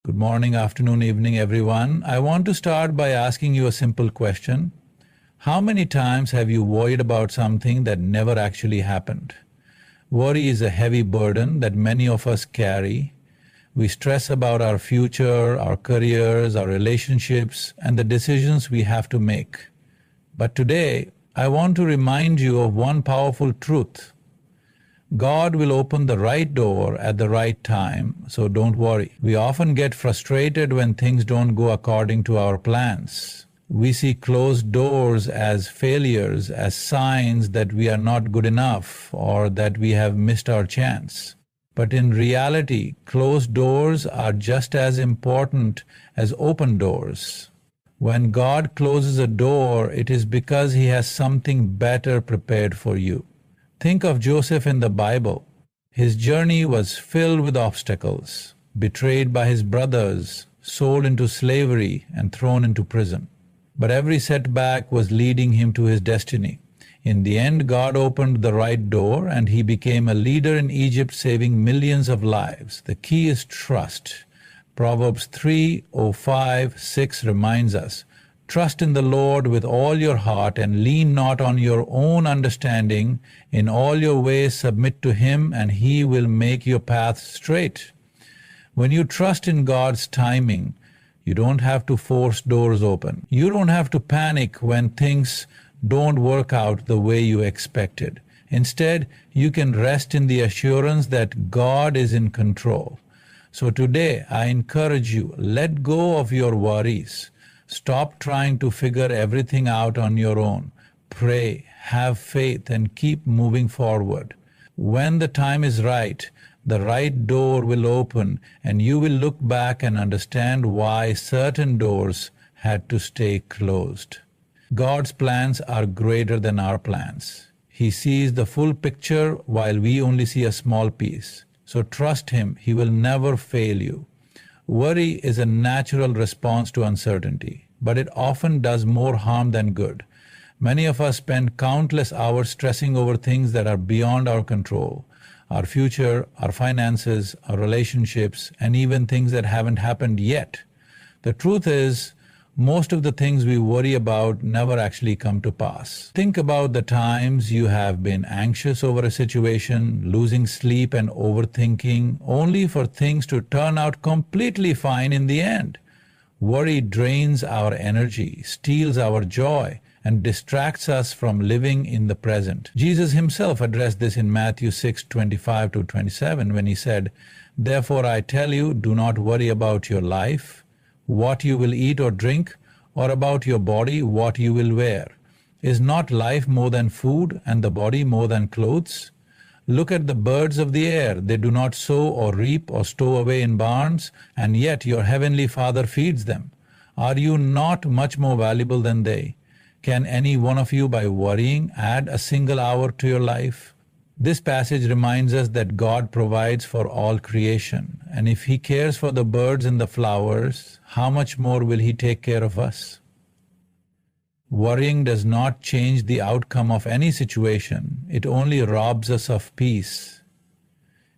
Good morning, afternoon, evening, everyone. I want to start by asking you a simple question. How many times have you worried about something that never actually happened? Worry is a heavy burden that many of us carry. We stress about our future, our careers, our relationships, and the decisions we have to make. But today, I want to remind you of one powerful truth. God will open the right door at the right time, so don't worry. We often get frustrated when things don't go according to our plans. We see closed doors as failures, as signs that we are not good enough or that we have missed our chance. But in reality, closed doors are just as important as open doors. When God closes a door, it is because He has something better prepared for you. Think of Joseph in the Bible. His journey was filled with obstacles, betrayed by his brothers, sold into slavery, and thrown into prison. But every setback was leading him to his destiny. In the end, God opened the right door, and he became a leader in Egypt, saving millions of lives. The key is trust. Proverbs 3:5-6 reminds us, "Trust in the Lord with all your heart and lean not on your own understanding. In all your ways submit to Him, and He will make your path straight." When you trust in God's timing, you don't have to force doors open. You don't have to panic when things don't work out the way you expected. Instead, you can rest in the assurance that God is in control. So today, I encourage you, let go of your worries. Stop trying to figure everything out on your own. Pray, have faith, and keep moving forward. When the time is right, the right door will open, and you will look back and understand why certain doors had to stay closed. God's plans are greater than our plans. He sees the full picture while we only see a small piece. So trust Him, He will never fail you. Worry is a natural response to uncertainty, but it often does more harm than good. Many of us spend countless hours stressing over things that are beyond our control. Our future, our finances, our relationships, and even things that haven't happened yet. The truth is, most of the things we worry about never actually come to pass. Think about the times you have been anxious over a situation, losing sleep and overthinking, only for things to turn out completely fine in the end. Worry drains our energy, steals our joy, and distracts us from living in the present. Jesus Himself addressed this in Matthew 6:25-27 when He said, "Therefore I tell you, do not worry about your life, what you will eat or drink, or about your body, what you will wear. Is not life more than food, and the body more than clothes? Look at the birds of the air. They do not sow or reap or stow away in barns, and yet your heavenly Father feeds them. Are you not much more valuable than they? Can any one of you, by worrying, add a single hour to your life?" This passage reminds us that God provides for all creation, and if He cares for the birds and the flowers, how much more will He take care of us? Worrying does not change the outcome of any situation, it only robs us of peace.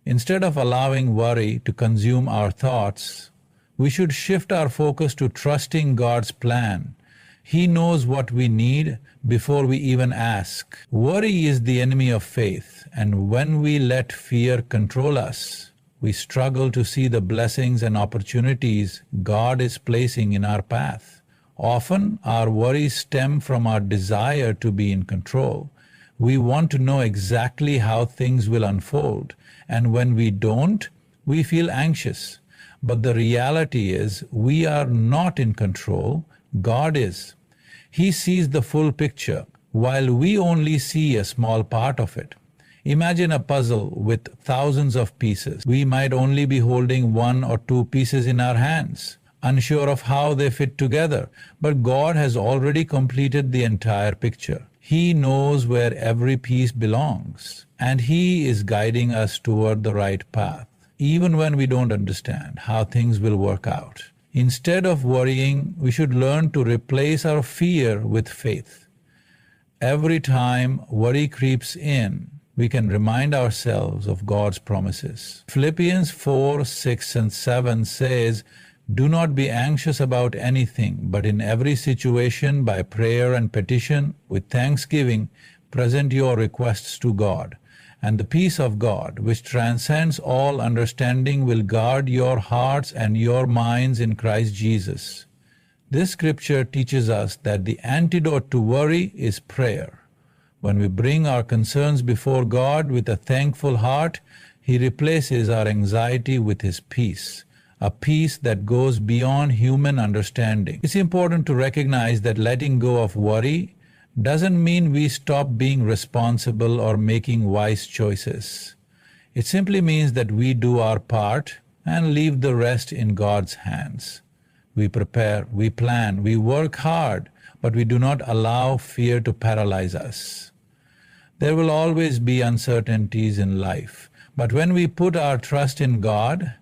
Instead of allowing worry to consume our thoughts, we should shift our focus to trusting God's plan. He knows what we need before we even ask. Worry is the enemy of faith, and when we let fear control us, we struggle to see the blessings and opportunities God is placing in our path. Often, our worries stem from our desire to be in control. We want to know exactly how things will unfold, and when we don't, we feel anxious. But the reality is, we are not in control, God is. He sees the full picture, while we only see a small part of it. Imagine a puzzle with thousands of pieces. We might only be holding one or two pieces in our hands, unsure of how they fit together, but God has already completed the entire picture. He knows where every piece belongs, and He is guiding us toward the right path, even when we don't understand how things will work out. Instead of worrying, we should learn to replace our fear with faith. Every time worry creeps in, we can remind ourselves of God's promises. Philippians 4:6-7 says, Do not be anxious about anything, but in every situation, by prayer and petition, with thanksgiving, present your requests to God. And the peace of God, which transcends all understanding, will guard your hearts and your minds in Christ Jesus. This scripture teaches us that the antidote to worry is prayer. When we bring our concerns before God with a thankful heart, He replaces our anxiety with His peace, a peace that goes beyond human understanding. It's important to recognize that letting go of worry doesn't mean we stop being responsible or making wise choices. It simply means that we do our part and leave the rest in God's hands. We prepare, we plan, we work hard, but we do not allow fear to paralyze us. There will always be uncertainties in life, but when we put our trust in God,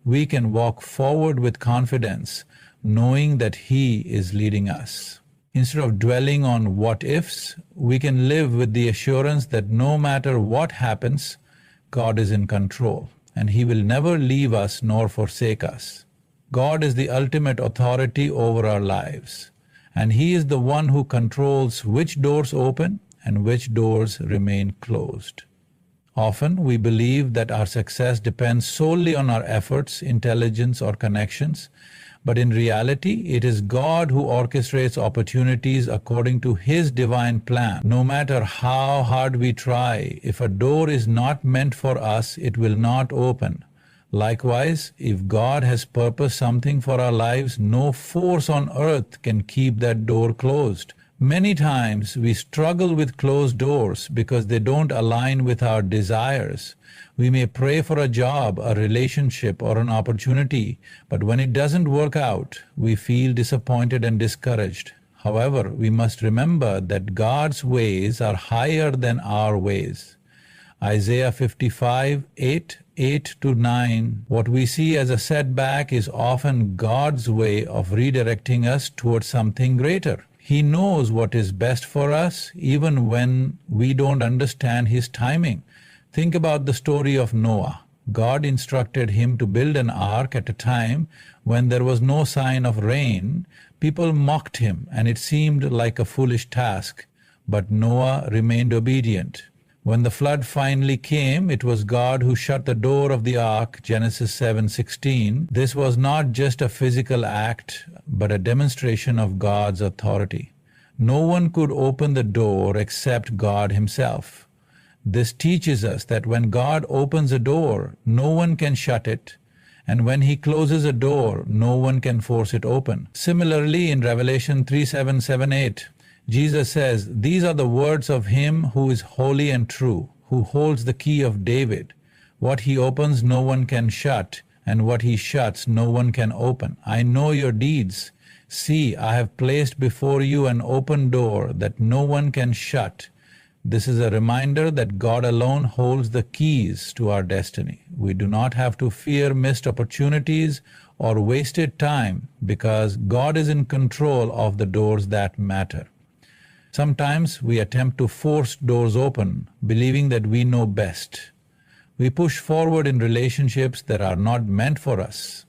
we can walk forward with confidence, knowing that He is leading us. Instead of dwelling on what-ifs, we can live with the assurance that no matter what happens, God is in control, and He will never leave us nor forsake us. God is the ultimate authority over our lives, and He is the one who controls which doors open and which doors remain closed. Often we believe that our success depends solely on our efforts, intelligence, or connections, but in reality, it is God who orchestrates opportunities according to His divine plan. No matter how hard we try, if a door is not meant for us, it will not open. Likewise, if God has purposed something for our lives, no force on earth can keep that door closed. Many times we struggle with closed doors because they don't align with our desires. We may pray for a job, a relationship, or an opportunity, but when it doesn't work out, we feel disappointed and discouraged. However, we must remember that God's ways are higher than our ways. Isaiah 55:8-9. What we see as a setback is often God's way of redirecting us towards something greater. He knows what is best for us, even when we don't understand His timing. Think about the story of Noah. God instructed him to build an ark at a time when there was no sign of rain. People mocked him, and it seemed like a foolish task. But Noah remained obedient. When the flood finally came, it was God who shut the door of the ark, Genesis 7:16. This was not just a physical act, but a demonstration of God's authority. No one could open the door except God Himself. This teaches us that when God opens a door, no one can shut it, and when He closes a door, no one can force it open. Similarly, in Revelation 3:7-8, Jesus says, "These are the words of Him who is holy and true, who holds the key of David. What He opens no one can shut, and what He shuts no one can open. I know your deeds. See, I have placed before you an open door that no one can shut." This is a reminder that God alone holds the keys to our destiny. We do not have to fear missed opportunities or wasted time because God is in control of the doors that matter. Sometimes we attempt to force doors open, believing that we know best. We push forward in relationships that are not meant for us.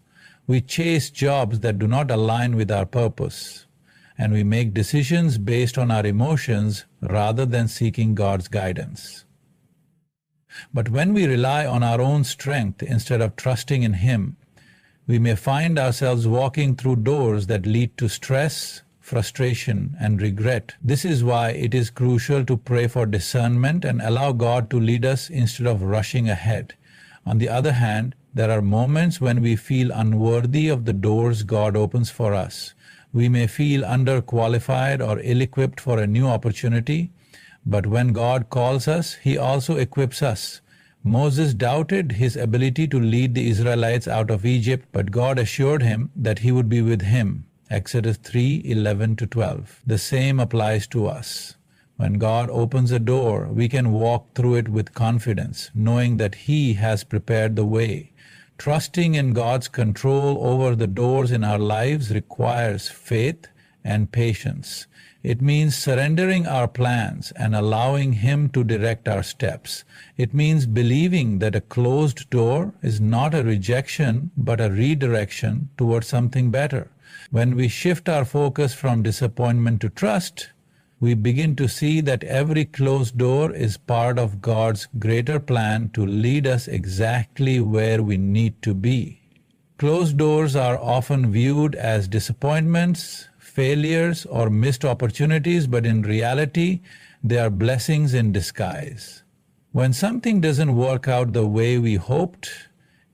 We chase jobs that do not align with our purpose. And we make decisions based on our emotions rather than seeking God's guidance. But when we rely on our own strength instead of trusting in Him, we may find ourselves walking through doors that lead to stress, frustration, and regret. This is why it is crucial to pray for discernment and allow God to lead us instead of rushing ahead. On the other hand, there are moments when we feel unworthy of the doors God opens for us. We may feel underqualified or ill-equipped for a new opportunity, but when God calls us, He also equips us. Moses doubted his ability to lead the Israelites out of Egypt, but God assured him that He would be with him. Exodus 3:11-12. The same applies to us. When God opens a door, we can walk through it with confidence, knowing that He has prepared the way. Trusting in God's control over the doors in our lives requires faith and patience. It means surrendering our plans and allowing Him to direct our steps. It means believing that a closed door is not a rejection but a redirection towards something better. When we shift our focus from disappointment to trust, we begin to see that every closed door is part of God's greater plan to lead us exactly where we need to be. Closed doors are often viewed as disappointments, failures, or missed opportunities, but in reality, they are blessings in disguise. When something doesn't work out the way we hoped,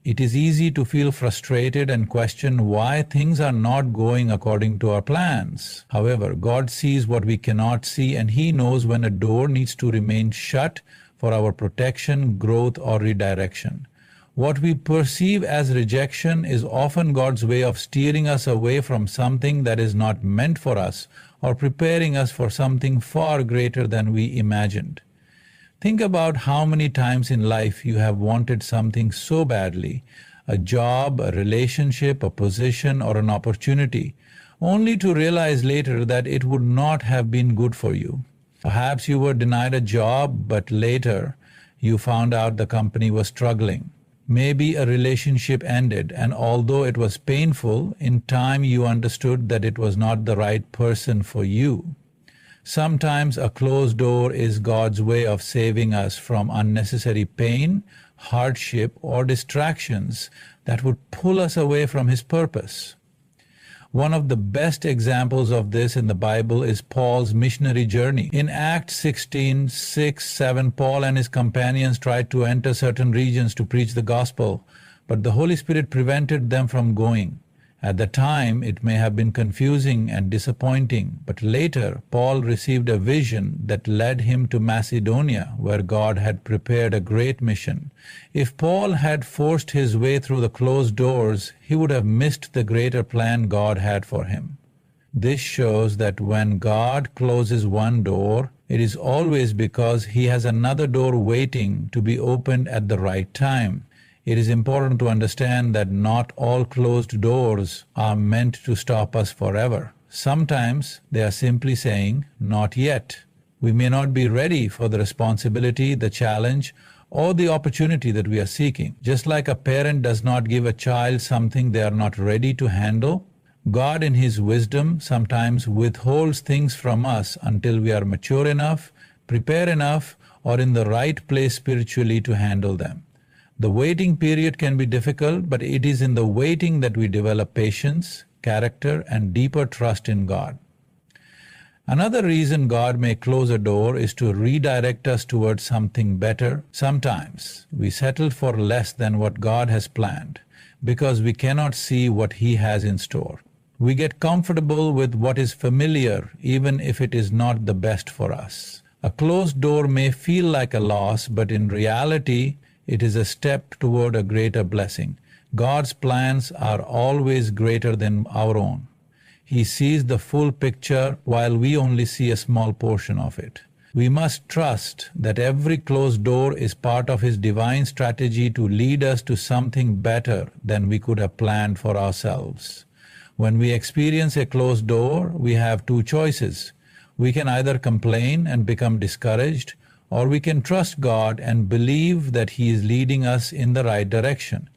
it is easy to feel frustrated and question why things are not going according to our plans. However, God sees what we cannot see, and He knows when a door needs to remain shut for our protection, growth, or redirection. What we perceive as rejection is often God's way of steering us away from something that is not meant for us or preparing us for something far greater than we imagined. Think about how many times in life you have wanted something so badly, a job, a relationship, a position, or an opportunity, only to realize later that it would not have been good for you. Perhaps you were denied a job, but later you found out the company was struggling. Maybe a relationship ended, and although it was painful, in time you understood that it was not the right person for you. Sometimes a closed door is God's way of saving us from unnecessary pain, hardship, or distractions that would pull us away from His purpose. One of the best examples of this in the Bible is Paul's missionary journey. In Acts 16, 6, 7, Paul and his companions tried to enter certain regions to preach the gospel, but the Holy Spirit prevented them from going. At the time, it may have been confusing and disappointing, but later Paul received a vision that led him to Macedonia, where God had prepared a great mission. If Paul had forced his way through the closed doors, he would have missed the greater plan God had for him. This shows that when God closes one door, it is always because He has another door waiting to be opened at the right time. It is important to understand that not all closed doors are meant to stop us forever. Sometimes they are simply saying, "Not yet." We may not be ready for the responsibility, the challenge, or the opportunity that we are seeking. Just like a parent does not give a child something they are not ready to handle, God in His wisdom sometimes withholds things from us until we are mature enough, prepared enough, or in the right place spiritually to handle them. The waiting period can be difficult, but it is in the waiting that we develop patience, character, and deeper trust in God. Another reason God may close a door is to redirect us towards something better. Sometimes we settle for less than what God has planned because we cannot see what He has in store. We get comfortable with what is familiar even if it is not the best for us. A closed door may feel like a loss, but in reality, it is a step toward a greater blessing. God's plans are always greater than our own. He sees the full picture while we only see a small portion of it. We must trust that every closed door is part of His divine strategy to lead us to something better than we could have planned for ourselves. When we experience a closed door, we have two choices. We can either complain and become discouraged, or we can trust God and believe that He is leading us in the right direction.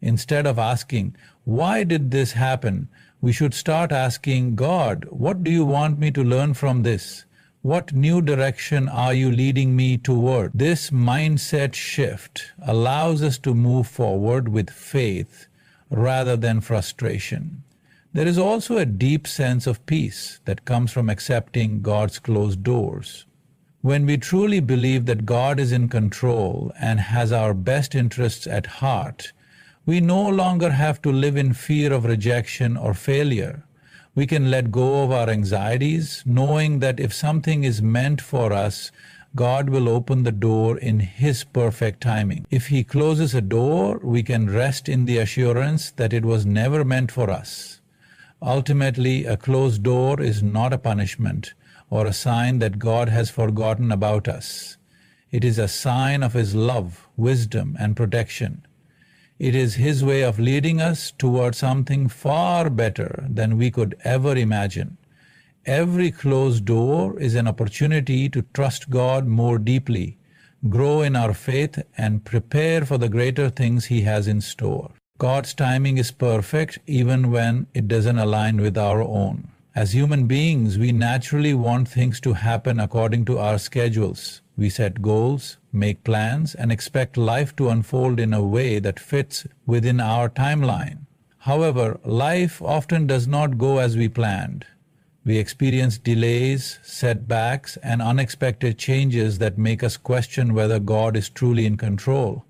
Instead of asking, "Why did this happen?" we should start asking, "God, what do you want me to learn from this? What new direction are you leading me toward?" This mindset shift allows us to move forward with faith rather than frustration. There is also a deep sense of peace that comes from accepting God's closed doors. When we truly believe that God is in control and has our best interests at heart, we no longer have to live in fear of rejection or failure. We can let go of our anxieties, knowing that if something is meant for us, God will open the door in His perfect timing. If He closes a door, we can rest in the assurance that it was never meant for us. Ultimately, a closed door is not a punishment or a sign that God has forgotten about us. It is a sign of His love, wisdom, and protection. It is His way of leading us toward something far better than we could ever imagine. Every closed door is an opportunity to trust God more deeply, grow in our faith, and prepare for the greater things He has in store. God's timing is perfect even when it doesn't align with our own. As human beings, we naturally want things to happen according to our schedules. We set goals, make plans, and expect life to unfold in a way that fits within our timeline. However, life often does not go as we planned. We experience delays, setbacks, and unexpected changes that make us question whether God is truly in control.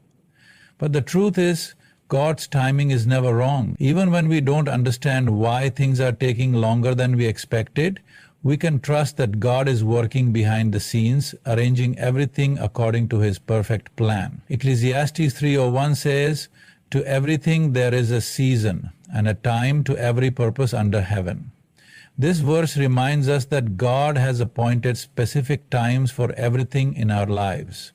But the truth is, God's timing is never wrong. Even when we don't understand why things are taking longer than we expected, we can trust that God is working behind the scenes, arranging everything according to His perfect plan. Ecclesiastes 3:1 says, "To everything there is a season, and a time to every purpose under heaven." This verse reminds us that God has appointed specific times for everything in our lives.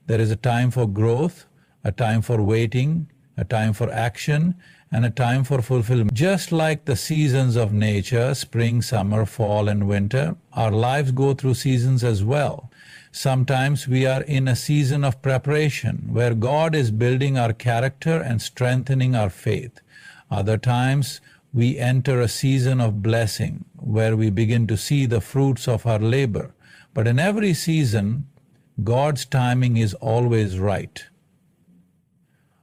There is a time for growth, a time for waiting, a time for action, and a time for fulfillment. Just like the seasons of nature, spring, summer, fall, and winter, our lives go through seasons as well. Sometimes we are in a season of preparation, where God is building our character and strengthening our faith. Other times, we enter a season of blessing, where we begin to see the fruits of our labor. But in every season, God's timing is always right.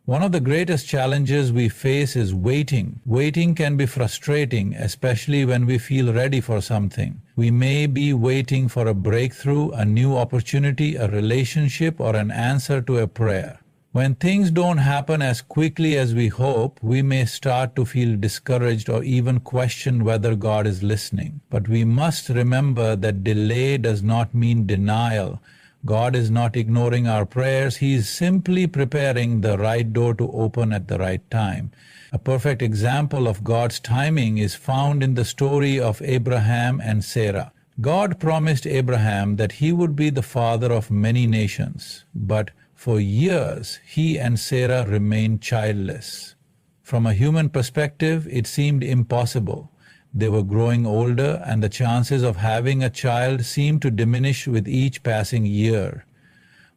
One of the greatest challenges we face is waiting. Waiting can be frustrating, especially when we feel ready for something. We may be waiting for a breakthrough, a new opportunity, a relationship, or an answer to a prayer. When things don't happen as quickly as we hope, we may start to feel discouraged or even question whether God is listening. But we must remember that delay does not mean denial. God is not ignoring our prayers. He is simply preparing the right door to open at the right time. A perfect example of God's timing is found in the story of Abraham and Sarah. God promised Abraham that he would be the father of many nations, but for years he and Sarah remained childless. From a human perspective, it seemed impossible. They were growing older, and the chances of having a child seemed to diminish with each passing year.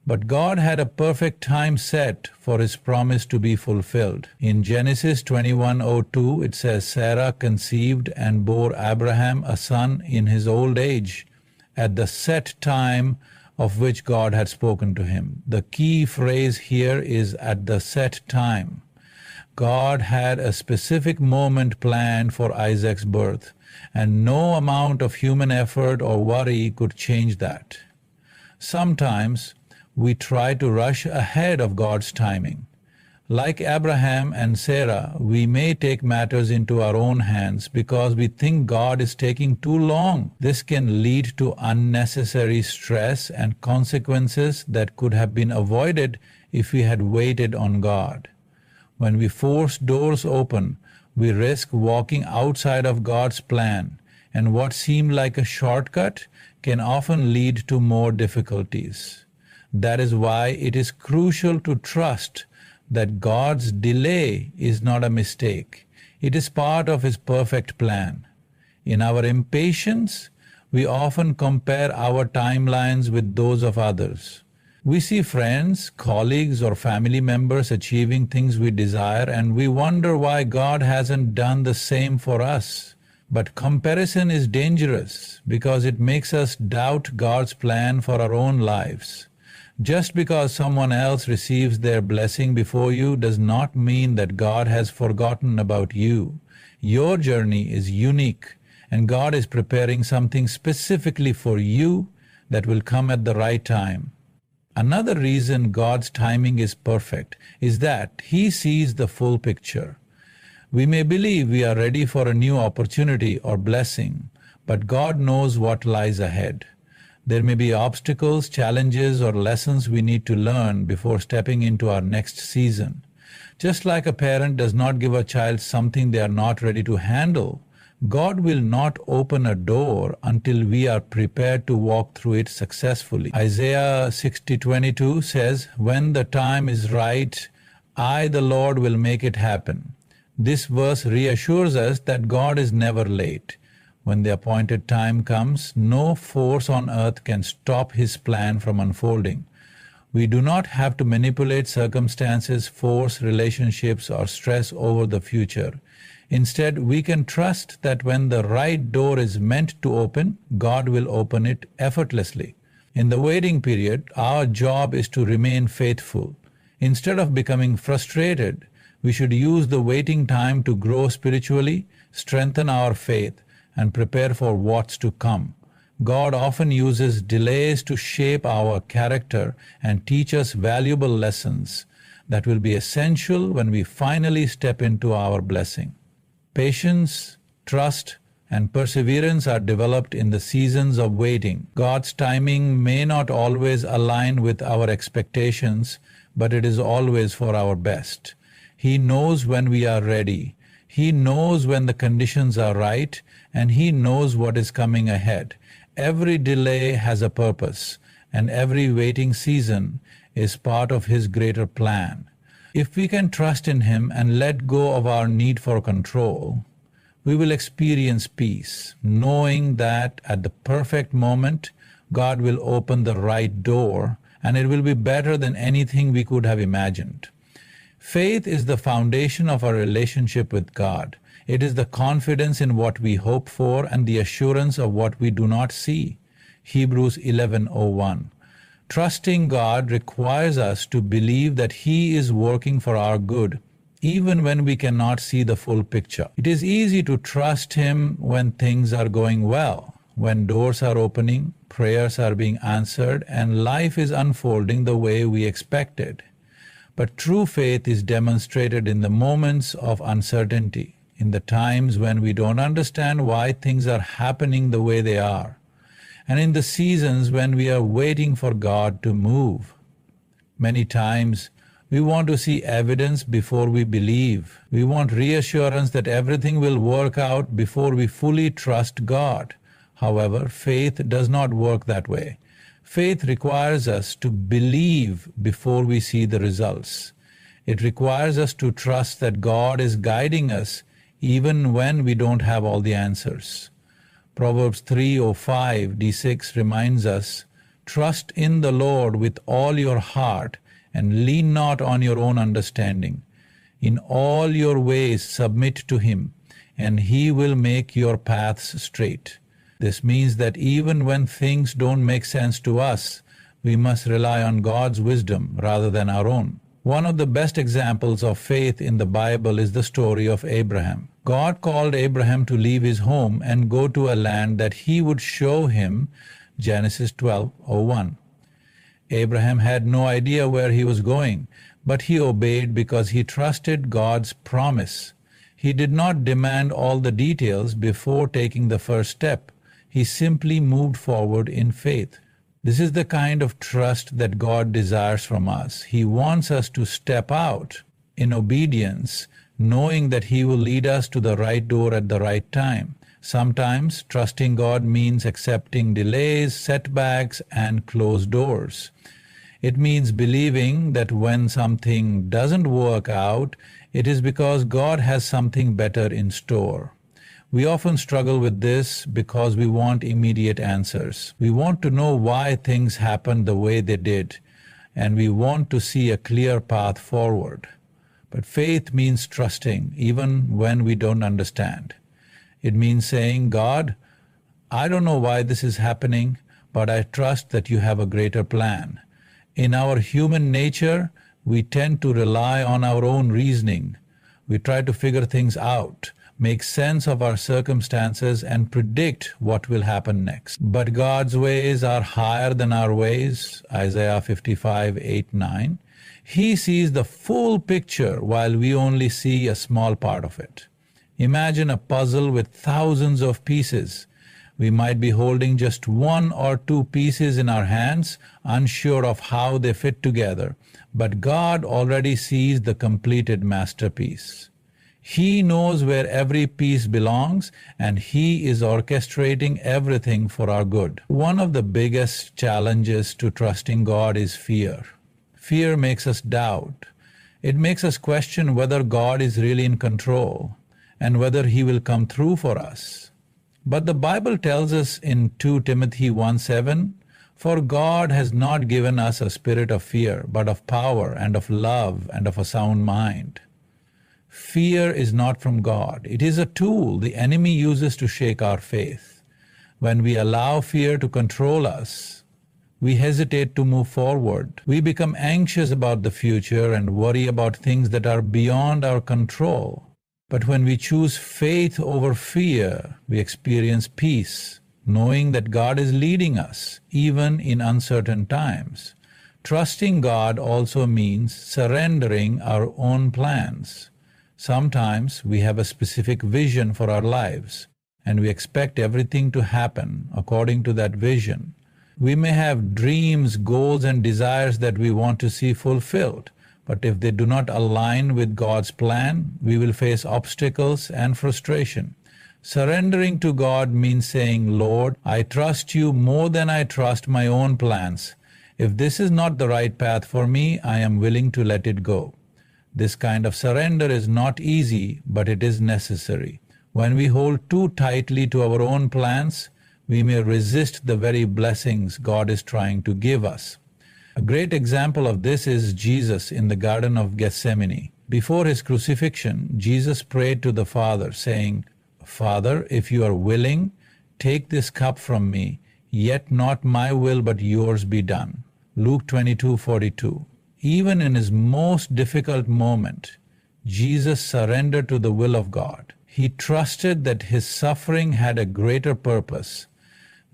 But God had a perfect time set for His promise to be fulfilled. In Genesis 21:02, it says, "Sarah conceived and bore Abraham a son in his old age, at the set time of which God had spoken to him." The key phrase here is "at the set time." God had a specific moment planned for Isaac's birth, and no amount of human effort or worry could change that. Sometimes we try to rush ahead of God's timing. Like Abraham and Sarah, we may take matters into our own hands because we think God is taking too long. This can lead to unnecessary stress and consequences that could have been avoided if we had waited on God. When we force doors open, we risk walking outside of God's plan, and what seemed like a shortcut can often lead to more difficulties. That is why it is crucial to trust that God's delay is not a mistake. It is part of His perfect plan. In our impatience, we often compare our timelines with those of others. We see friends, colleagues, or family members achieving things we desire, and we wonder why God hasn't done the same for us. But comparison is dangerous because it makes us doubt God's plan for our own lives. Just because someone else receives their blessing before you does not mean that God has forgotten about you. Your journey is unique, and God is preparing something specifically for you that will come at the right time. Another reason God's timing is perfect is that He sees the full picture. We may believe we are ready for a new opportunity or blessing, but God knows what lies ahead. There may be obstacles, challenges, or lessons we need to learn before stepping into our next season. Just like a parent does not give a child something they are not ready to handle, God will not open a door until we are prepared to walk through it successfully. Isaiah 60:22 says, "When the time is right, I, the Lord, will make it happen." This verse reassures us that God is never late. When the appointed time comes, no force on earth can stop His plan from unfolding. We do not have to manipulate circumstances, force relationships, or stress over the future. Instead, we can trust that when the right door is meant to open, God will open it effortlessly. In the waiting period, our job is to remain faithful. Instead of becoming frustrated, we should use the waiting time to grow spiritually, strengthen our faith, and prepare for what's to come. God often uses delays to shape our character and teach us valuable lessons that will be essential when we finally step into our blessing. Patience, trust, and perseverance are developed in the seasons of waiting. God's timing may not always align with our expectations, but it is always for our best. He knows when we are ready. He knows when the conditions are right, and He knows what is coming ahead. Every delay has a purpose, and every waiting season is part of His greater plan. If we can trust in Him and let go of our need for control, we will experience peace, knowing that at the perfect moment, God will open the right door, and it will be better than anything we could have imagined. Faith is the foundation of our relationship with God. It is the confidence in what we hope for and the assurance of what we do not see. Hebrews 11:01. Trusting God requires us to believe that He is working for our good, even when we cannot see the full picture. It is easy to trust Him when things are going well, when doors are opening, prayers are being answered, and life is unfolding the way we expected. But true faith is demonstrated in the moments of uncertainty, in the times when we don't understand why things are happening the way they are, and in the seasons when we are waiting for God to move. Many times, we want to see evidence before we believe. We want reassurance that everything will work out before we fully trust God. However, faith does not work that way. Faith requires us to believe before we see the results. It requires us to trust that God is guiding us even when we don't have all the answers. Proverbs 3:5-6 reminds us, "Trust in the Lord with all your heart and lean not on your own understanding. In all your ways submit to Him, and He will make your paths straight." This means that even when things don't make sense to us, we must rely on God's wisdom rather than our own. One of the best examples of faith in the Bible is the story of Abraham. God called Abraham to leave his home and go to a land that He would show him, Genesis 12:1. Abraham had no idea where he was going, but he obeyed because he trusted God's promise. He did not demand all the details before taking the first step. He simply moved forward in faith. This is the kind of trust that God desires from us. He wants us to step out in obedience, knowing that He will lead us to the right door at the right time. Sometimes trusting God means accepting delays, setbacks, and closed doors. It means believing that when something doesn't work out, it is because God has something better in store. We often struggle with this because we want immediate answers. We want to know why things happened the way they did, and we want to see a clear path forward. But faith means trusting even when we don't understand. It means saying, "God, I don't know why this is happening, but I trust that You have a greater plan." In our human nature, we tend to rely on our own reasoning. We try to figure things out, make sense of our circumstances, and predict what will happen next. But God's ways are higher than our ways, Isaiah 55:8-9. He sees the full picture while we only see a small part of it. Imagine a puzzle with thousands of pieces. We might be holding just one or two pieces in our hands, unsure of how they fit together, but God already sees the completed masterpiece. He knows where every piece belongs, and He is orchestrating everything for our good. One of the biggest challenges to trusting God is fear. Fear makes us doubt. It makes us question whether God is really in control and whether He will come through for us. But the Bible tells us in 2 Timothy 1:7, "For God has not given us a spirit of fear, but of power and of love and of a sound mind." Fear is not from God. It is a tool the enemy uses to shake our faith. When we allow fear to control us, we hesitate to move forward. We become anxious about the future and worry about things that are beyond our control. But when we choose faith over fear, we experience peace, knowing that God is leading us, even in uncertain times. Trusting God also means surrendering our own plans. Sometimes we have a specific vision for our lives, and we expect everything to happen according to that vision. We may have dreams, goals, and desires that we want to see fulfilled, but if they do not align with God's plan, we will face obstacles and frustration. Surrendering to God means saying, "Lord, I trust you more than I trust my own plans. If this is not the right path for me, I am willing to let it go." This kind of surrender is not easy, but it is necessary. When we hold too tightly to our own plans, we may resist the very blessings God is trying to give us. A great example of this is Jesus in the Garden of Gethsemane. Before his crucifixion, Jesus prayed to the Father, saying, "Father, if you are willing, take this cup from me, yet not my will but yours be done." Luke 22:42. Even in his most difficult moment, Jesus surrendered to the will of God. He trusted that his suffering had a greater purpose.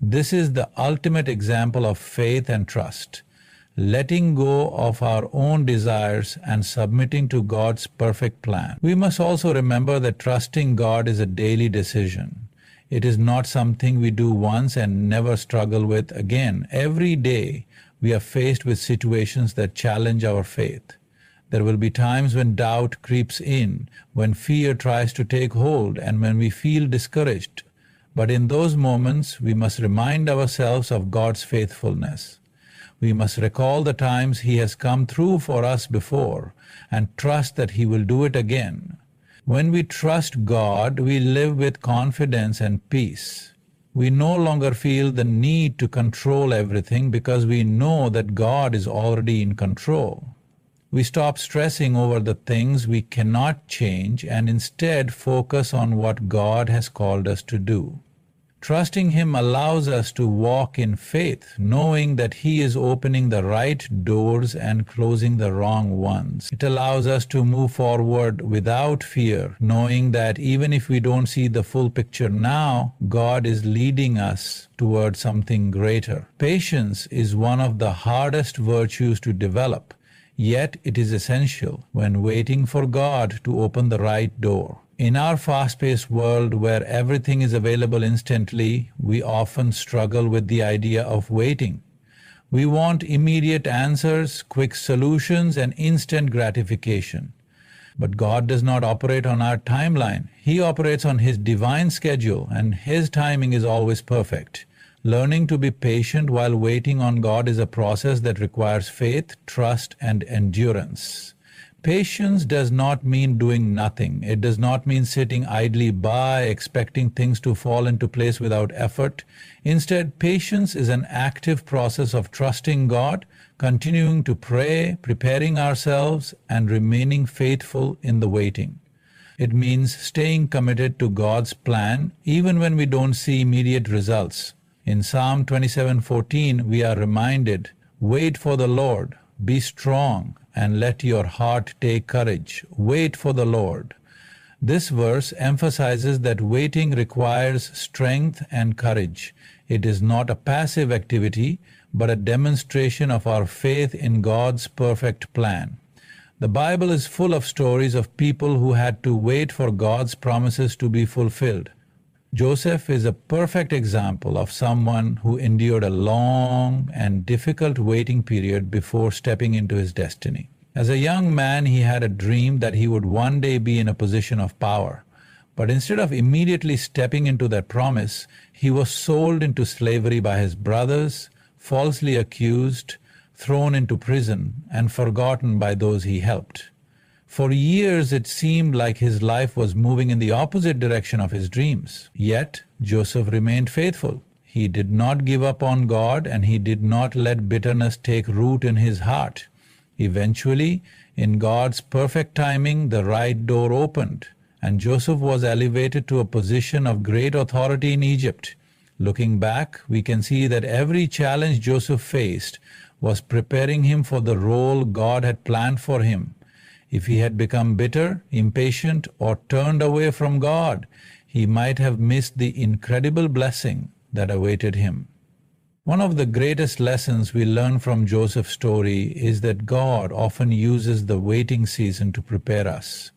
This is the ultimate example of faith and trust, letting go of our own desires and submitting to God's perfect plan. We must also remember that trusting God is a daily decision. It is not something we do once and never struggle with again. Every day, we are faced with situations that challenge our faith. There will be times when doubt creeps in, when fear tries to take hold, and when we feel discouraged. But in those moments, we must remind ourselves of God's faithfulness. We must recall the times He has come through for us before and trust that He will do it again. When we trust God, we live with confidence and peace. We no longer feel the need to control everything because we know that God is already in control. We stop stressing over the things we cannot change and instead focus on what God has called us to do. Trusting Him allows us to walk in faith, knowing that He is opening the right doors and closing the wrong ones. It allows us to move forward without fear, knowing that even if we don't see the full picture now, God is leading us toward something greater. Patience is one of the hardest virtues to develop, yet it is essential when waiting for God to open the right door. In our fast-paced world where everything is available instantly, we often struggle with the idea of waiting. We want immediate answers, quick solutions, and instant gratification. But God does not operate on our timeline. He operates on His divine schedule, and His timing is always perfect. Learning to be patient while waiting on God is a process that requires faith, trust, and endurance. Patience does not mean doing nothing. It does not mean sitting idly by, expecting things to fall into place without effort. Instead, patience is an active process of trusting God, continuing to pray, preparing ourselves, and remaining faithful in the waiting. It means staying committed to God's plan, even when we don't see immediate results. In Psalm 27:14, we are reminded, "Wait for the Lord, be strong, and let your heart take courage. Wait for the Lord." This verse emphasizes that waiting requires strength and courage. It is not a passive activity, but a demonstration of our faith in God's perfect plan. The Bible is full of stories of people who had to wait for God's promises to be fulfilled. Joseph is a perfect example of someone who endured a long and difficult waiting period before stepping into his destiny. As a young man, he had a dream that he would one day be in a position of power. But instead of immediately stepping into that promise, he was sold into slavery by his brothers, falsely accused, thrown into prison, and forgotten by those he helped. For years, it seemed like his life was moving in the opposite direction of his dreams. Yet, Joseph remained faithful. He did not give up on God, and he did not let bitterness take root in his heart. Eventually, in God's perfect timing, the right door opened, and Joseph was elevated to a position of great authority in Egypt. Looking back, we can see that every challenge Joseph faced was preparing him for the role God had planned for him. If he had become bitter, impatient, or turned away from God, he might have missed the incredible blessing that awaited him. One of the greatest lessons we learn from Joseph's story is that God often uses the waiting season to prepare us.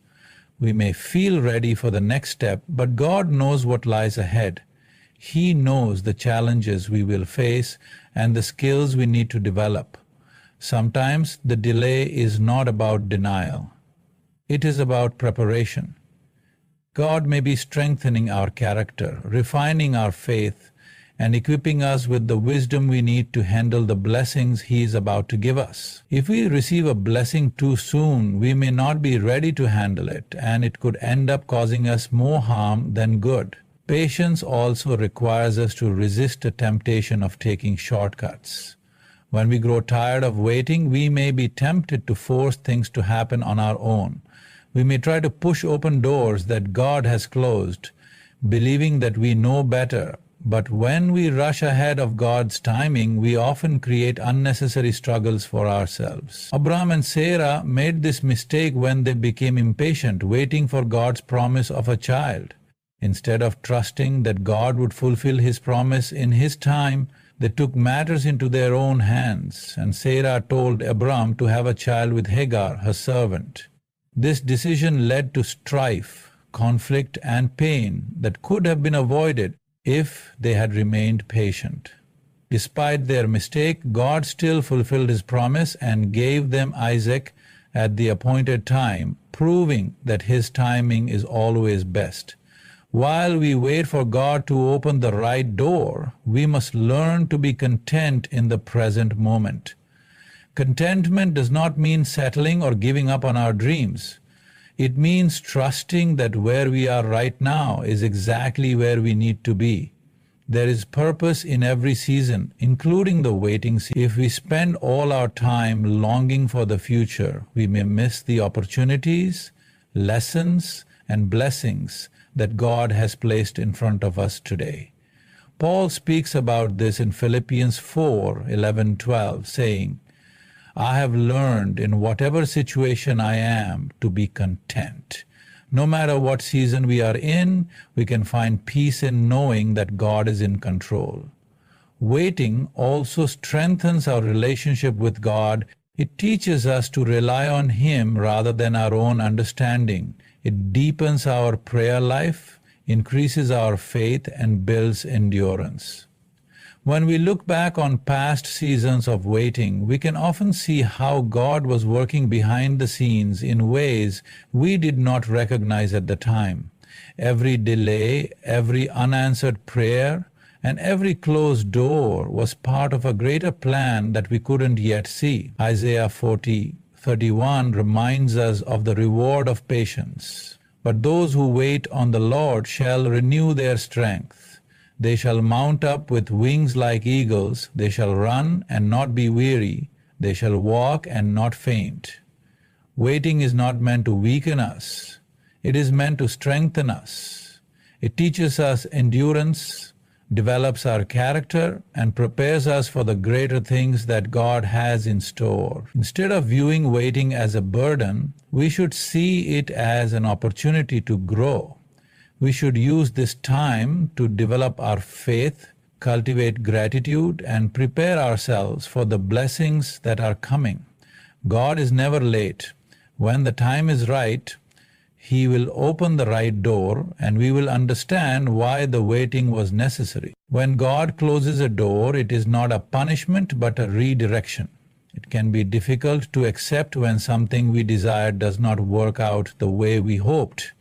We may feel ready for the next step, but God knows what lies ahead. He knows the challenges we will face and the skills we need to develop. Sometimes the delay is not about denial. It is about preparation. God may be strengthening our character, refining our faith, and equipping us with the wisdom we need to handle the blessings He is about to give us. If we receive a blessing too soon, we may not be ready to handle it, and it could end up causing us more harm than good. Patience also requires us to resist the temptation of taking shortcuts. When we grow tired of waiting, we may be tempted to force things to happen on our own. We may try to push open doors that God has closed, believing that we know better. But when we rush ahead of God's timing, we often create unnecessary struggles for ourselves. Abraham and Sarah made this mistake when they became impatient, waiting for God's promise of a child. Instead of trusting that God would fulfill His promise in His time, they took matters into their own hands, and Sarah told Abraham to have a child with Hagar, her servant. This decision led to strife, conflict, and pain that could have been avoided if they had remained patient. Despite their mistake, God still fulfilled His promise and gave them Isaac at the appointed time, proving that His timing is always best. While we wait for God to open the right door, we must learn to be content in the present moment. Contentment does not mean settling or giving up on our dreams. It means trusting that where we are right now is exactly where we need to be. There is purpose in every season, including the waiting season. If we spend all our time longing for the future, we may miss the opportunities, lessons, and blessings that God has placed in front of us today. Paul speaks about this in Philippians 4:11-12, saying, I have learned in whatever situation I am to be content. No matter what season we are in, we can find peace in knowing that God is in control. Waiting also strengthens our relationship with God. It teaches us to rely on Him rather than our own understanding. It deepens our prayer life, increases our faith, and builds endurance. When we look back on past seasons of waiting, we can often see how God was working behind the scenes in ways we did not recognize at the time. Every delay, every unanswered prayer, and every closed door was part of a greater plan that we couldn't yet see. Isaiah 40:31 reminds us of the reward of patience. But those who wait on the Lord shall renew their strength. They shall mount up with wings like eagles. They shall run and not be weary. They shall walk and not faint. Waiting is not meant to weaken us. It is meant to strengthen us. It teaches us endurance, develops our character, and prepares us for the greater things that God has in store. Instead of viewing waiting as a burden, we should see it as an opportunity to grow. We should use this time to develop our faith, cultivate gratitude, and prepare ourselves for the blessings that are coming. God is never late. When the time is right, He will open the right door, and we will understand why the waiting was necessary. When God closes a door, it is not a punishment but a redirection. It can be difficult to accept when something we desired does not work out the way we hoped.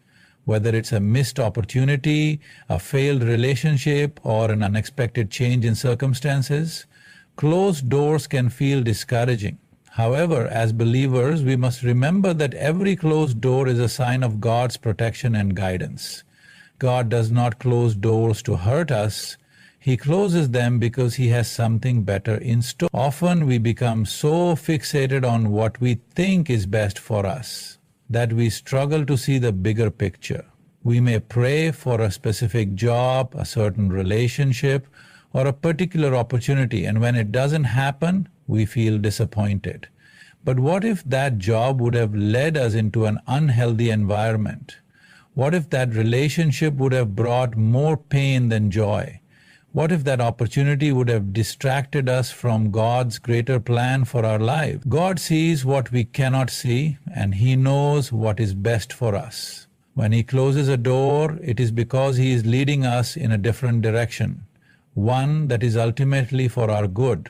Whether it's a missed opportunity, a failed relationship, or an unexpected change in circumstances, closed doors can feel discouraging. However, as believers, we must remember that every closed door is a sign of God's protection and guidance. God does not close doors to hurt us. He closes them because He has something better in store. Often we become so fixated on what we think is best for us that we struggle to see the bigger picture. We may pray for a specific job, a certain relationship, or a particular opportunity, and when it doesn't happen, we feel disappointed. But what if that job would have led us into an unhealthy environment? What if that relationship would have brought more pain than joy? What if that opportunity would have distracted us from God's greater plan for our life? God sees what we cannot see, and He knows what is best for us. When He closes a door, it is because He is leading us in a different direction, one that is ultimately for our good.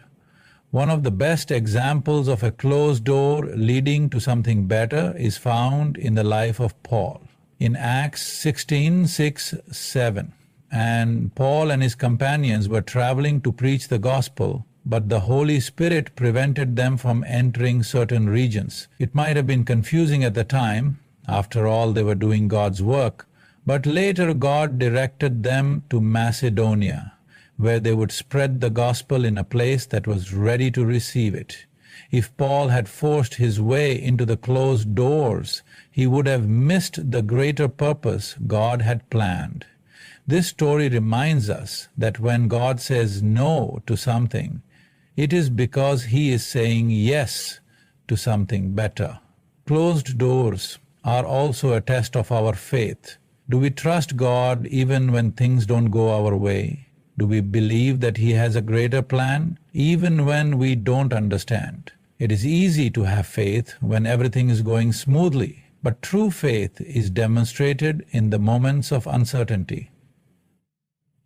One of the best examples of a closed door leading to something better is found in the life of Paul. In Acts 16:6-7, and Paul and his companions were traveling to preach the gospel, but the Holy Spirit prevented them from entering certain regions. It might have been confusing at the time. After all, they were doing God's work. But later God directed them to Macedonia, where they would spread the gospel in a place that was ready to receive it. If Paul had forced his way into the closed doors, he would have missed the greater purpose God had planned. This story reminds us that when God says no to something, it is because He is saying yes to something better. Closed doors are also a test of our faith. Do we trust God even when things don't go our way? Do we believe that He has a greater plan even when we don't understand? It is easy to have faith when everything is going smoothly, but true faith is demonstrated in the moments of uncertainty.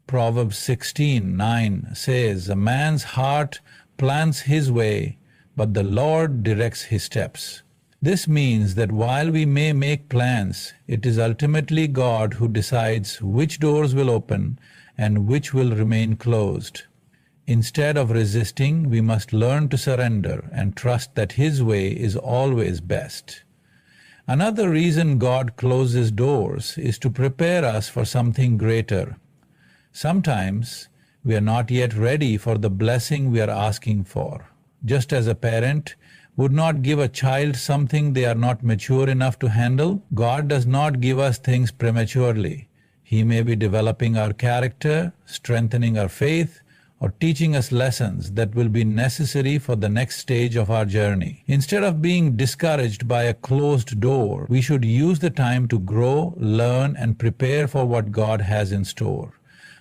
Proverbs 16:9 says, "A man's heart plans his way, but the Lord directs his steps." This means that while we may make plans, it is ultimately God who decides which doors will open and which will remain closed. Instead of resisting, we must learn to surrender and trust that His way is always best. Another reason God closes doors is to prepare us for something greater. Sometimes we are not yet ready for the blessing we are asking for. Just as a parent would not give a child something they are not mature enough to handle, God does not give us things prematurely. He may be developing our character, strengthening our faith, or teaching us lessons that will be necessary for the next stage of our journey. Instead of being discouraged by a closed door, we should use the time to grow, learn, and prepare for what God has in store.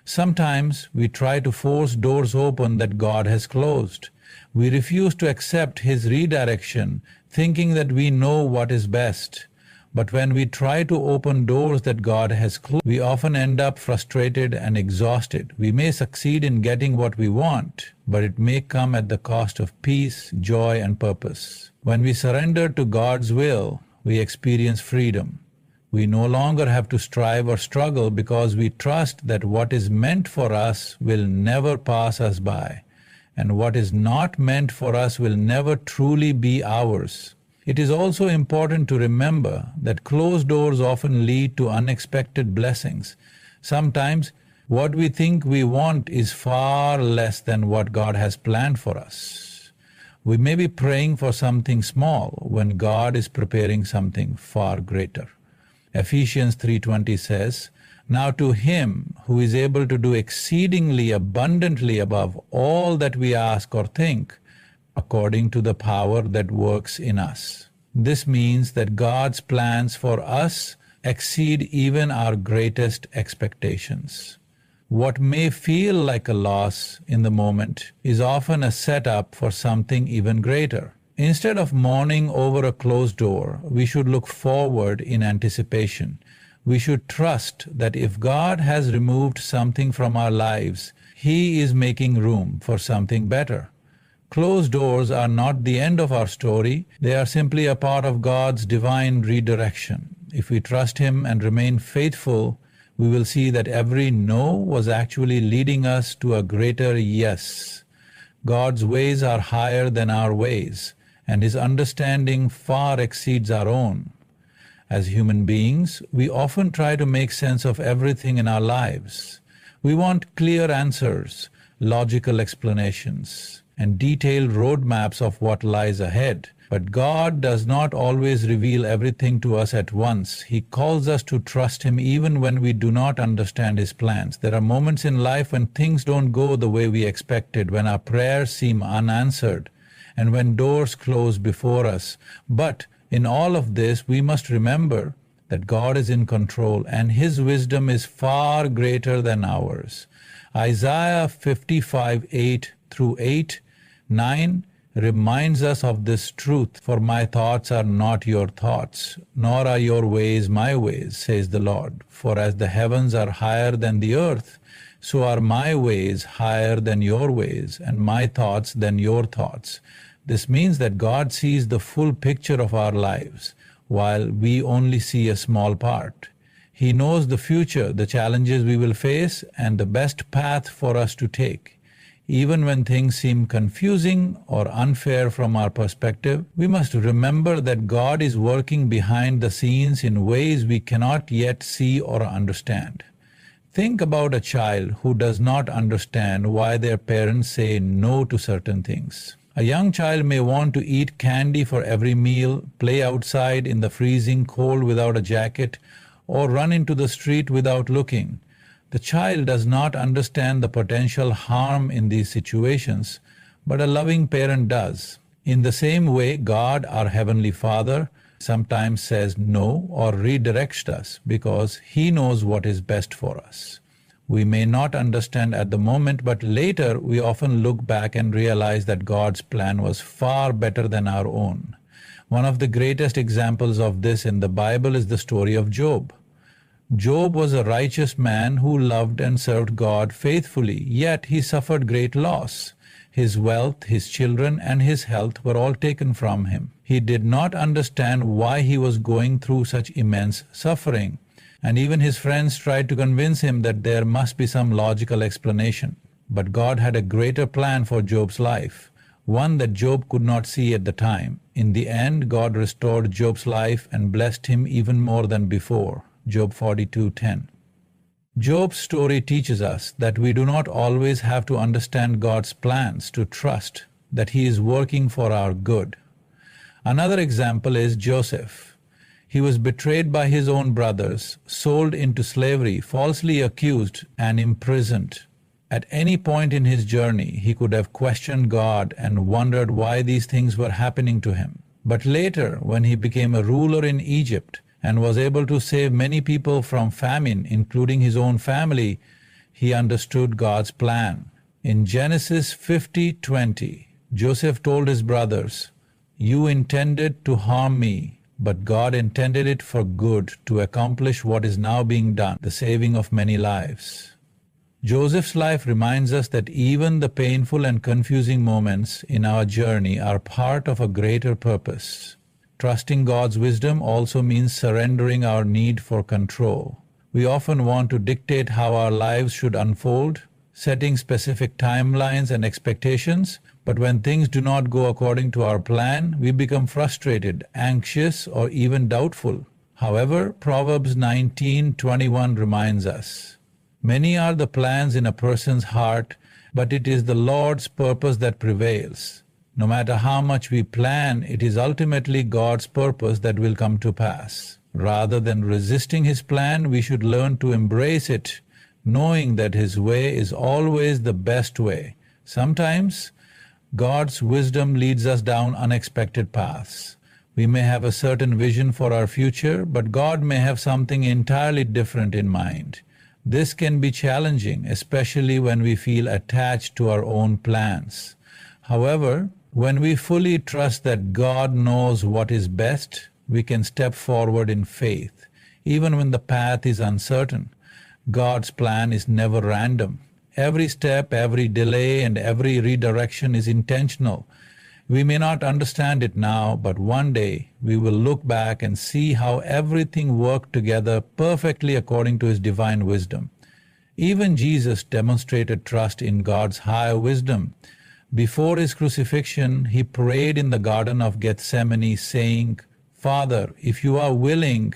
Sometimes we try to force doors open that God has closed. We refuse to accept His redirection, thinking that we know what is best. But when we try to open doors that God has closed, we often end up frustrated and exhausted. We may succeed in getting what we want, but it may come at the cost of peace, joy, and purpose. When we surrender to God's will, we experience freedom. We no longer have to strive or struggle because we trust that what is meant for us will never pass us by, and what is not meant for us will never truly be ours. It is also important to remember that closed doors often lead to unexpected blessings. Sometimes what we think we want is far less than what God has planned for us. We may be praying for something small when God is preparing something far greater. Ephesians 3:20 says, "Now to Him who is able to do exceedingly abundantly above all that we ask or think, according to the power that works in us." This means that God's plans for us exceed even our greatest expectations. What may feel like a loss in the moment is often a setup for something even greater. Instead of mourning over a closed door, we should look forward in anticipation. We should trust that if God has removed something from our lives, He is making room for something better. Closed doors are not the end of our story. They are simply a part of God's divine redirection. If we trust Him and remain faithful, we will see that every no was actually leading us to a greater yes. God's ways are higher than our ways, and His understanding far exceeds our own. As human beings, we often try to make sense of everything in our lives. We want clear answers, logical explanations, and detailed roadmaps of what lies ahead. But God does not always reveal everything to us at once. He calls us to trust Him even when we do not understand His plans. There are moments in life when things don't go the way we expected, when our prayers seem unanswered, and when doors close before us. But in all of this, we must remember that God is in control and His wisdom is far greater than ours. Isaiah 55:8-9 reminds us of this truth. For my thoughts are not your thoughts, nor are your ways my ways, says the Lord. For as the heavens are higher than the earth, so are my ways higher than your ways, and my thoughts than your thoughts. This means that God sees the full picture of our lives, while we only see a small part. He knows the future, the challenges we will face, and the best path for us to take. Even when things seem confusing or unfair from our perspective, we must remember that God is working behind the scenes in ways we cannot yet see or understand. Think about a child who does not understand why their parents say no to certain things. A young child may want to eat candy for every meal, play outside in the freezing cold without a jacket, or run into the street without looking. The child does not understand the potential harm in these situations, but a loving parent does. In the same way, God, our Heavenly Father, sometimes says no or redirects us because He knows what is best for us. We may not understand at the moment, but later we often look back and realize that God's plan was far better than our own. One of the greatest examples of this in the Bible is the story of Job. Job was a righteous man who loved and served God faithfully, yet he suffered great loss. His wealth, his children, and his health were all taken from him. He did not understand why he was going through such immense suffering, and even his friends tried to convince him that there must be some logical explanation. But God had a greater plan for Job's life, one that Job could not see at the time. In the end, God restored Job's life and blessed him even more than before. Job 42:10. Job's story teaches us that we do not always have to understand God's plans to trust that He is working for our good. Another example is Joseph. He was betrayed by his own brothers, sold into slavery, falsely accused, and imprisoned. At any point in his journey, he could have questioned God and wondered why these things were happening to him. But later, when he became a ruler in Egypt, and was able to save many people from famine, including his own family, he understood God's plan. In Genesis 50:20, Joseph told his brothers, "You intended to harm me, but God intended it for good to accomplish what is now being done, the saving of many lives." Joseph's life reminds us that even the painful and confusing moments in our journey are part of a greater purpose. Trusting God's wisdom also means surrendering our need for control. We often want to dictate how our lives should unfold, setting specific timelines and expectations, but when things do not go according to our plan, we become frustrated, anxious, or even doubtful. However, Proverbs 19:21 reminds us, "Many are the plans in a person's heart, but it is the Lord's purpose that prevails." No matter how much we plan, it is ultimately God's purpose that will come to pass. Rather than resisting His plan, we should learn to embrace it, knowing that His way is always the best way. Sometimes, God's wisdom leads us down unexpected paths. We may have a certain vision for our future, but God may have something entirely different in mind. This can be challenging, especially when we feel attached to our own plans. However, when we fully trust that God knows what is best, we can step forward in faith, even when the path is uncertain. God's plan is never random. Every step, every delay, and every redirection is intentional. We may not understand it now, but one day we will look back and see how everything worked together perfectly according to His divine wisdom. Even Jesus demonstrated trust in God's higher wisdom. Before His crucifixion, He prayed in the Garden of Gethsemane, saying, "Father, if you are willing,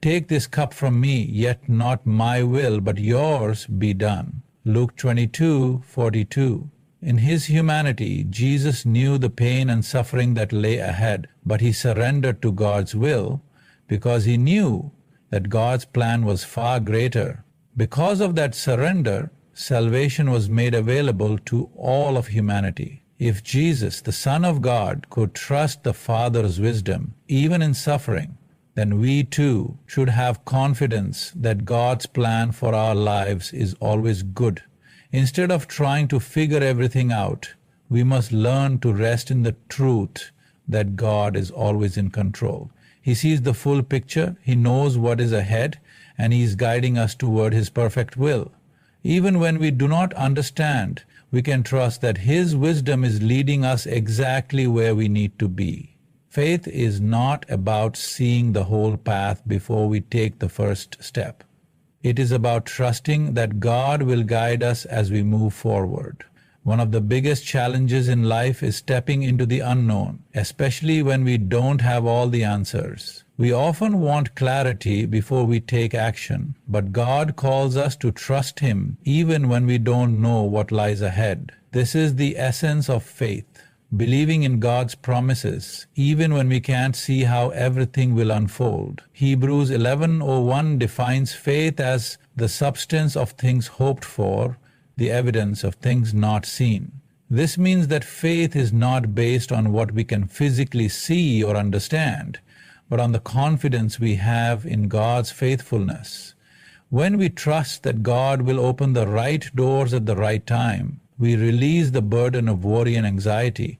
Take this cup from me, yet not my will, but yours be done. Luke 22:42. In his humanity, Jesus knew the pain and suffering that lay ahead, but he surrendered to God's will because he knew that God's plan was far greater. Because of that surrender, salvation was made available to all of humanity. If Jesus, the Son of God, could trust the Father's wisdom, even in suffering, then we too should have confidence that God's plan for our lives is always good. Instead of trying to figure everything out, we must learn to rest in the truth that God is always in control. He sees the full picture, He knows what is ahead, and He is guiding us toward His perfect will. Even when we do not understand, we can trust that His wisdom is leading us exactly where we need to be. Faith is not about seeing the whole path before we take the first step. It is about trusting that God will guide us as we move forward. One of the biggest challenges in life is stepping into the unknown, especially when we don't have all the answers. We often want clarity before we take action, but God calls us to trust Him even when we don't know what lies ahead. This is the essence of faith. Believing in God's promises, even when we can't see how everything will unfold. Hebrews 11:01 defines faith as the substance of things hoped for, the evidence of things not seen. This means that faith is not based on what we can physically see or understand, but on the confidence we have in God's faithfulness. When we trust that God will open the right doors at the right time, we release the burden of worry and anxiety.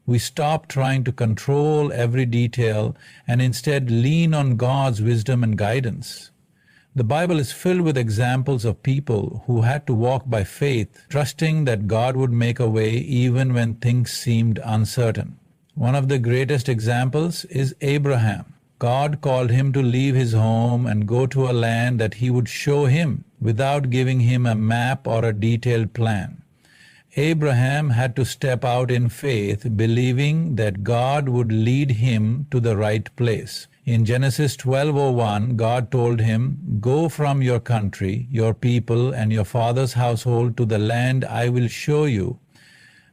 We stop trying to control every detail and instead lean on God's wisdom and guidance. The Bible is filled with examples of people who had to walk by faith, trusting that God would make a way even when things seemed uncertain. One of the greatest examples is Abraham. God called him to leave his home and go to a land that He would show him without giving him a map or a detailed plan. Abraham had to step out in faith, believing that God would lead him to the right place. In Genesis 12:01, God told him, "Go from your country, your people, and your father's household to the land I will show you."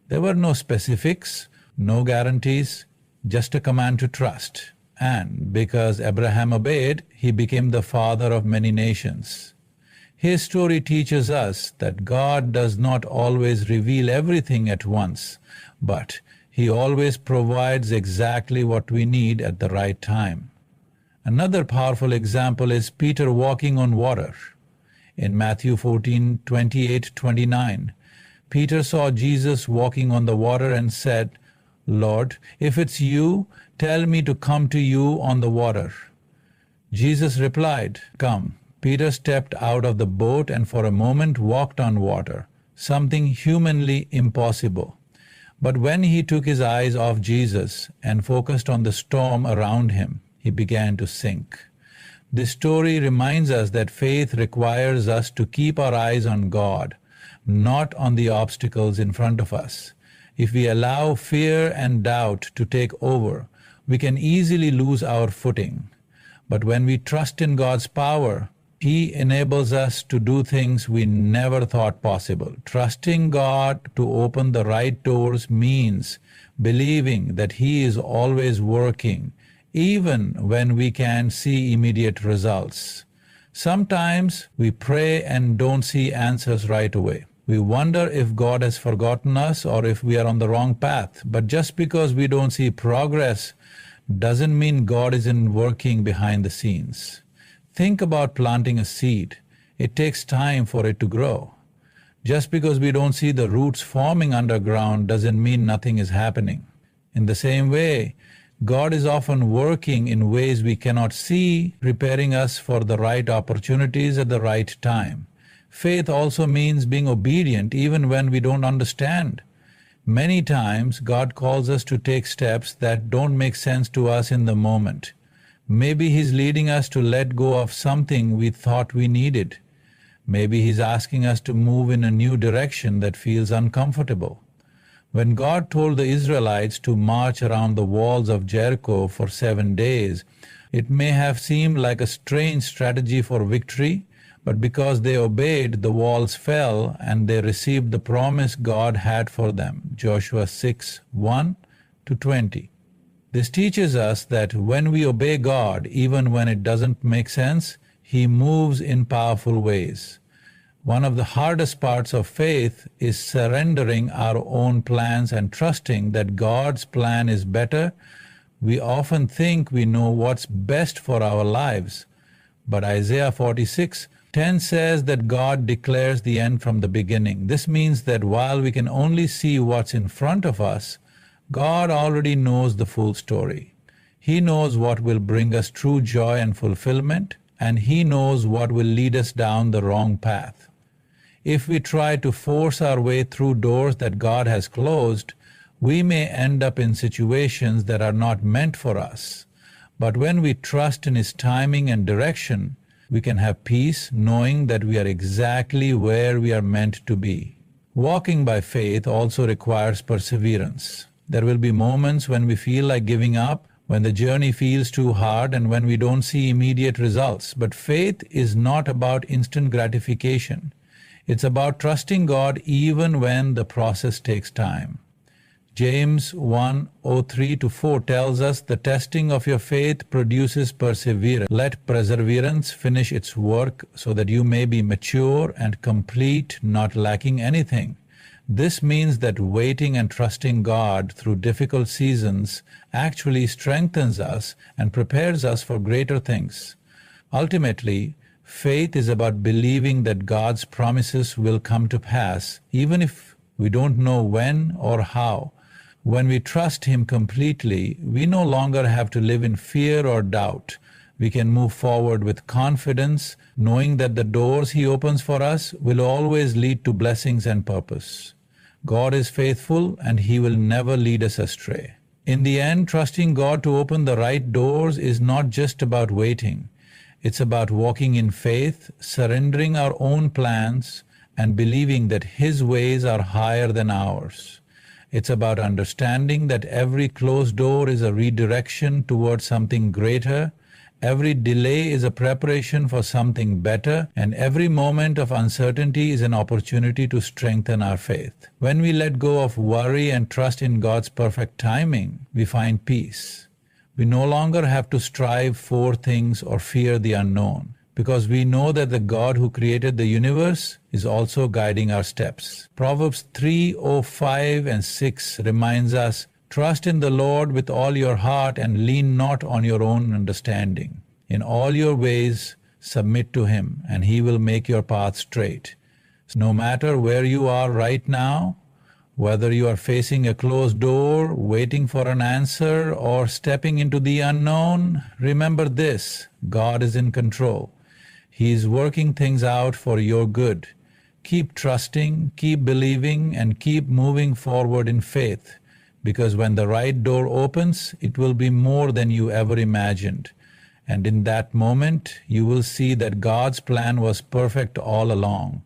There were no specifics, no guarantees, just a command to trust. And because Abraham obeyed, he became the father of many nations. His story teaches us that God does not always reveal everything at once, but He always provides exactly what we need at the right time. Another powerful example is Peter walking on water. In Matthew 14:28-29, Peter saw Jesus walking on the water and said, "Lord, if it's you, tell me to come to you on the water." Jesus replied, "Come." Peter stepped out of the boat and for a moment walked on water, something humanly impossible. But when he took his eyes off Jesus and focused on the storm around him, he began to sink. This story reminds us that faith requires us to keep our eyes on God, not on the obstacles in front of us. If we allow fear and doubt to take over, we can easily lose our footing. But when we trust in God's power, He enables us to do things we never thought possible. Trusting God to open the right doors means believing that He is always working, even when we can't see immediate results. Sometimes we pray and don't see answers right away. We wonder if God has forgotten us or if we are on the wrong path. But just because we don't see progress doesn't mean God isn't working behind the scenes. Think about planting a seed. It takes time for it to grow. Just because we don't see the roots forming underground doesn't mean nothing is happening. In the same way, God is often working in ways we cannot see, preparing us for the right opportunities at the right time. Faith also means being obedient even when we don't understand. Many times, God calls us to take steps that don't make sense to us in the moment. Maybe He's leading us to let go of something we thought we needed. Maybe He's asking us to move in a new direction that feels uncomfortable. When God told the Israelites to march around the walls of Jericho for 7 days, it may have seemed like a strange strategy for victory, but because they obeyed, the walls fell and they received the promise God had for them. Joshua 6:1-20. This teaches us that when we obey God, even when it doesn't make sense, He moves in powerful ways. One of the hardest parts of faith is surrendering our own plans and trusting that God's plan is better. We often think we know what's best for our lives, but Isaiah 46:10 says that God declares the end from the beginning. This means that while we can only see what's in front of us, God already knows the full story. He knows what will bring us true joy and fulfillment, and He knows what will lead us down the wrong path. If we try to force our way through doors that God has closed, we may end up in situations that are not meant for us. But when we trust in His timing and direction, we can have peace knowing that we are exactly where we are meant to be. Walking by faith also requires perseverance. There will be moments when we feel like giving up, when the journey feels too hard, and when we don't see immediate results. But faith is not about instant gratification. It's about trusting God even when the process takes time. James 1:3-4 tells us the testing of your faith produces perseverance. Let perseverance finish its work so that you may be mature and complete, not lacking anything. This means that waiting and trusting God through difficult seasons actually strengthens us and prepares us for greater things. Ultimately, faith is about believing that God's promises will come to pass, even if we don't know when or how. When we trust Him completely, we no longer have to live in fear or doubt. We can move forward with confidence, knowing that the doors He opens for us will always lead to blessings and purpose. God is faithful and He will never lead us astray. In the end, trusting God to open the right doors is not just about waiting. It's about walking in faith, surrendering our own plans, and believing that His ways are higher than ours. It's about understanding that every closed door is a redirection towards something greater, every delay is a preparation for something better, and every moment of uncertainty is an opportunity to strengthen our faith. When we let go of worry and trust in God's perfect timing, we find peace. We no longer have to strive for things or fear the unknown, because we know that the God who created the universe is also guiding our steps. Proverbs 3:5-6 reminds us, "Trust in the Lord with all your heart and lean not on your own understanding. In all your ways submit to Him, and He will make your path straight." So no matter where you are right now, whether you are facing a closed door, waiting for an answer, or stepping into the unknown, remember this: God is in control. He is working things out for your good. Keep trusting, keep believing, and keep moving forward in faith, because when the right door opens, it will be more than you ever imagined. And in that moment, you will see that God's plan was perfect all along.